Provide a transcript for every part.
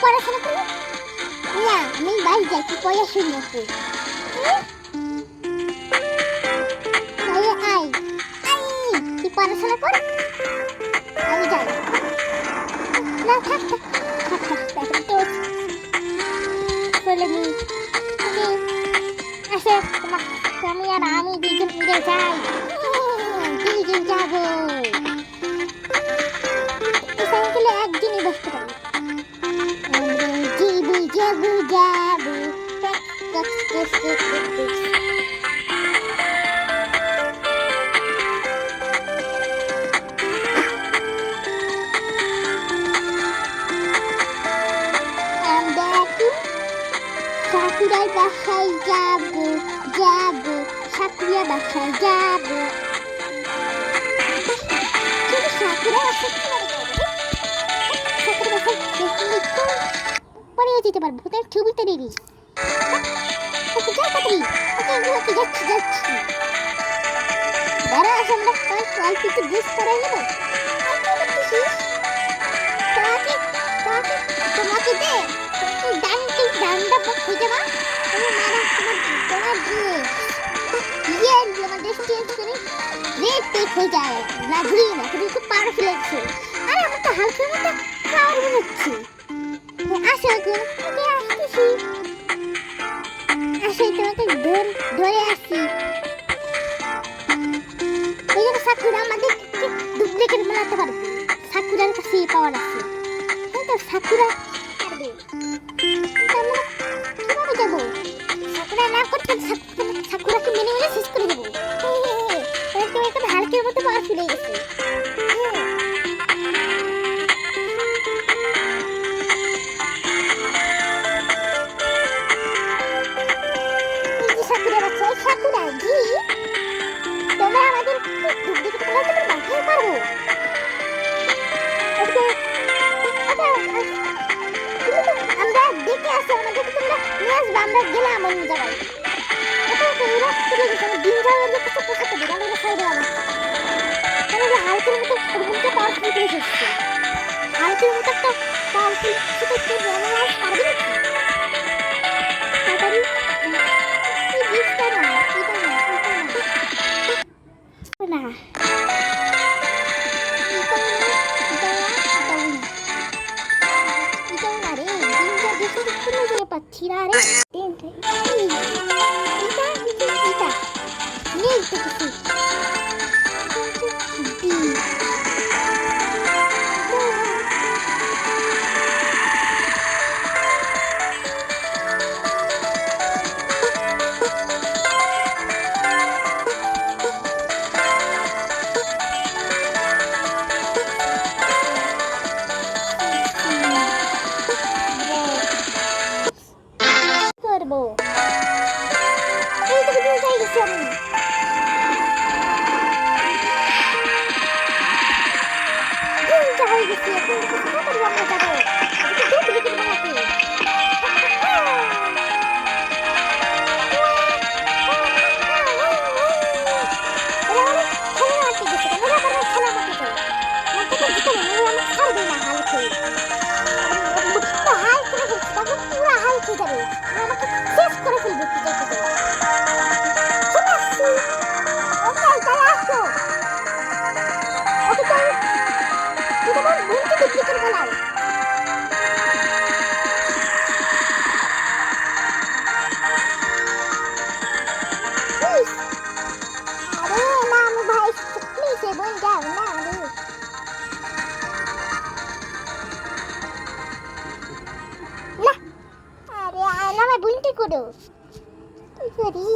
পড়াশোনা করি না, আমি বাইরে যাই, তুই পড়াশোনা করি। আয় তুই পড়াশোনা কর, আমি যাই। না থাক থাক থাক থাক থাক তো চলে নি আসে তোমার, তুমি আর আমি দুজন মিলে যাই, দুজন যাবো। সাইকেলে একদিনই বসতে পারি। যাবো যাবো সাকুরার বাসায় যাবো যাবো, সাকুরা বাসায় যাবো। সাকুরা পরেও যেতে পারবো, তাই ছবিতে দেবি। যাচ্ছি দাঁড়া, আমরা অল্প একটু ড্রেস পরাই নেবো। তোমাকে দে ডান্ডা খুঁজে না, তুমি মারা তোমার ড্রেস আমার ড্রেস চেঞ্জ করে রেড পেক হয়ে যায় না, ঘুরিয়ে না, তুমি খুব পাওয়ারফুল লাগছে। আর আমার তো হালকার মতো পাওয়ারফুল হচ্ছে। আসো এখন, আসতেছি, আসো তোমাকে ধরে আসি। এই জন্য সাকুরা আমাদের ডুপ্লিকেট বানাতে পারবে, সাকুরার কাছে পাওয়ার আছে। তাই তো সাকুরা পারবে, আমরা কিভাবে যাবো? সাকুরা না করতে সাকুরাকে মেনে মেনে শেষ করে দেবো। তুমি এখন হালকের মতো পাওয়ারফুল হয়ে গেছে। সাকুরা জি, তোমরা আমাদের ডুপ্লিকেট বানাতে পারবা? হ্যাঁ পারবো। আমরা দেখে আসি, আমাদেরকে তোমরা নিয়ে আসবে, আমরা গেলাম অন্য জায়গায়। ওরা চলে গেছে, আমি দিন যাওয়ার জন্য কিছু পোশাক দেবো, আমি সাইডে আমার হালকের মতো ওরকমটা পাওয়ারফুল করে এসেছে। হালকের মতো একটা পাওয়ারফুল সেটা কেউ পারবে না তাড়াতাড়ি। না পাচ্ছি না রে, করবো এই তো বুঝে যাই গেছি আমি। হয়ে গেছি, এখন কোথায় করবো আমরা যাবো? ডুপ্লিকেট বানাতে আমাকে শেষ করে ফেলবে। বুনটি করো কি করি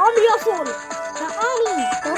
আমি আসল না আমি তো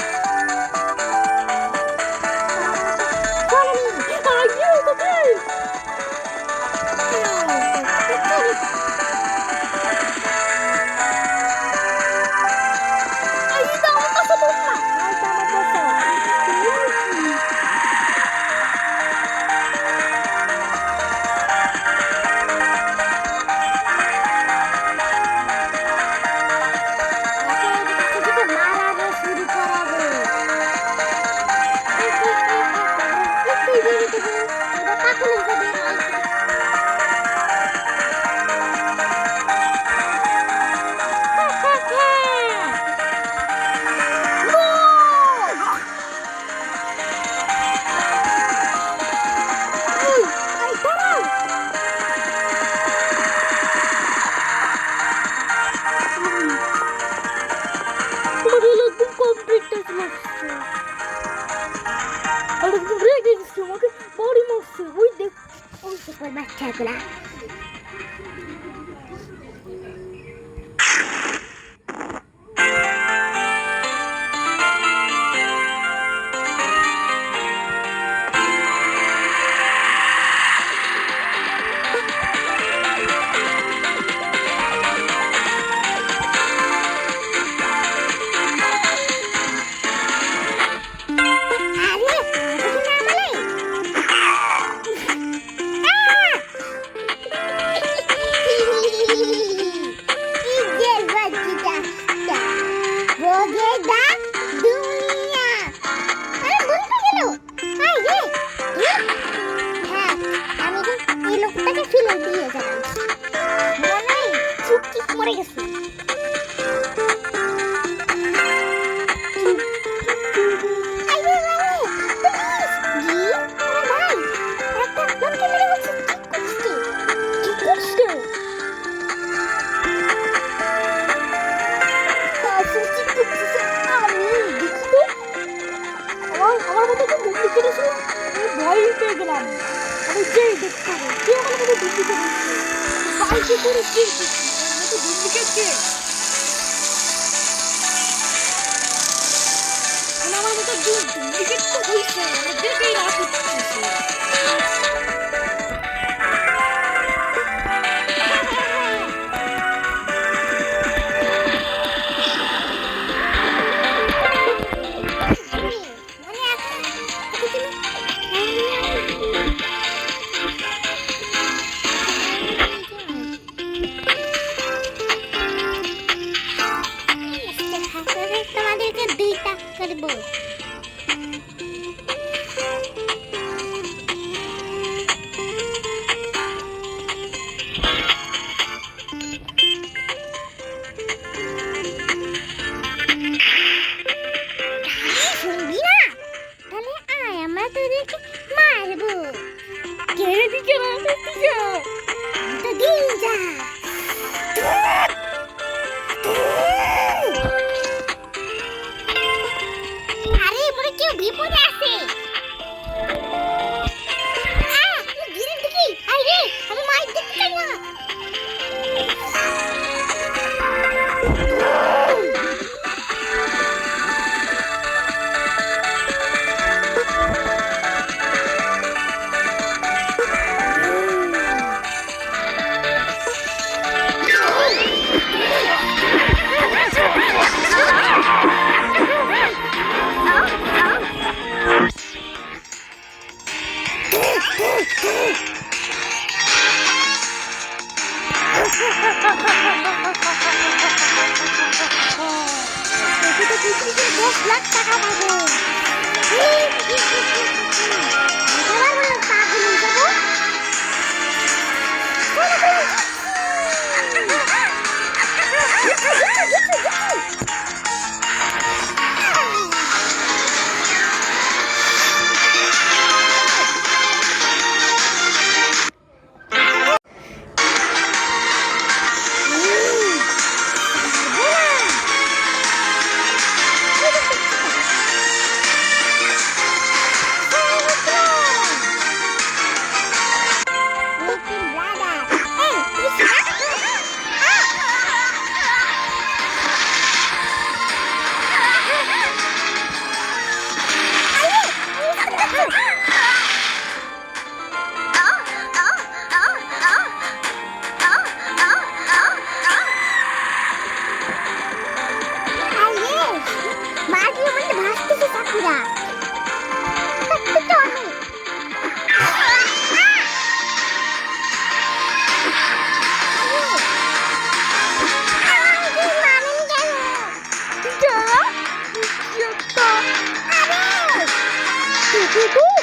বাচ্চাগুলা তোমাদেরকে দুইটা করবো শুনবি না তাহলে আয় আমরা তোদেরকে মারবো কেড়ে দিকে তো দিন যা আরে মনে কেউ বিপদে আছে গিরে দেখি আরে আমি মাইক দেখতে চাই না পুরা চলো Cuckoo!